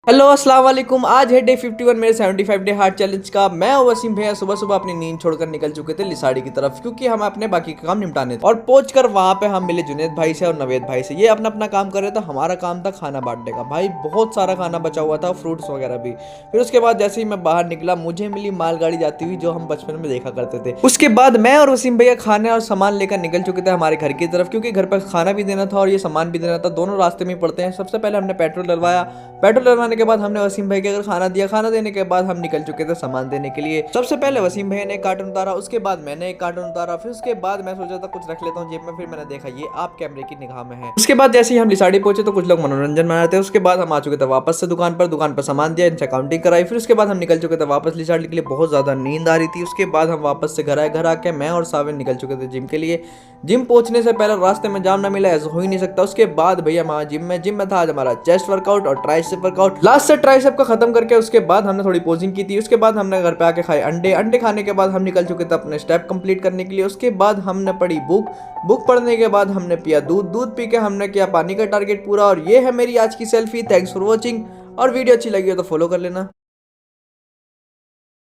Hello अस्सलाम वालेकुम। आज है डे 51 मेरे 75 डे हार्ट चैलेंज का। मैं और वसीम भैया सुबह सुबह अपनी नींद छोड़कर निकल चुके थे लिसाड़ी की तरफ, क्योंकि हम अपने बाकी के काम निपटाने थे। और पहुंच कर वहां पे हम मिले जुनेद भाई से और नवेद भाई से। ये अपना अपना काम कर रहे थे, हमारा काम था खाना बांटने का। भाई बहुत सारा खाना बचा हुआ था, फ्रूट्स वगैरह भी। फिर उसके बाद जैसे ही मैं बाहर निकला, मुझे मिली मालगाड़ी जाती हुई, जो हम बचपन में देखा करते थे। उसके बाद मैं और वसीम भैया खाने और सामान लेकर निकल चुके थे हमारे घर की तरफ, क्योंकि घर पर खाना भी देना था और ये सामान भी देना था। दोनों रास्ते में पड़ते हैं। सबसे पहले हमने पेट्रोल डलवाया। पेट्रोल डलवाने के बाद हमने वसीम भाई के घर खाना दिया। खाना देने के बाद हम निकल चुके थे सामान देने के लिए। सबसे पहले वसीम भाई ने एक कार्टून उतारा, उसके बाद मैंने एक कार्टून उतारा। फिर उसके बाद मैं सोचा था कुछ रख लेता हूँ जेब में। फिर मैंने देखा ये आप कैमरे की निगाह में है। उसके बाद जैसे ही हम लिसाड़ी पहुंचे तो कुछ लोग मनोरंजन में आए थे। उसके बाद हम आ चुके थे वापस से दुकान पर सामान दिया, इनसे काउंटिंग कराई। फिर उसके बाद हम निकल चुके थे वापस लिसाड़ी के लिए। बहुत ज्यादा नींद आ रही थी। उसके बाद हम वापस से घर आए। घर आके मैं और साविन निकल चुके थे जिम के लिए। जिम पहुंचने से पहले रास्ते में जाम ना मिला, ऐसा हो ही नहीं सकता। उसके बाद भैया वहां जिम में था आज हमारा चेस्ट वर्कआउट और ट्राइसेप वर्कआउट। लास्ट से ट्राइसेप को खत्म करके उसके बाद हमने थोड़ी पोजिंग की थी। उसके बाद हमने घर पे आके खाए अंडे। अंडे खाने के बाद हम निकल चुके थे अपने स्टेप कंप्लीट करने के लिए। उसके बाद हमने पढ़ी बुक पढ़ने के बाद हमने पिया दूध पी के हमने किया पानी का टारगेट पूरा। और ये है मेरी आज की सेल्फी। Thanks for watching. और वीडियो अच्छी लगी हो तो फॉलो कर लेना।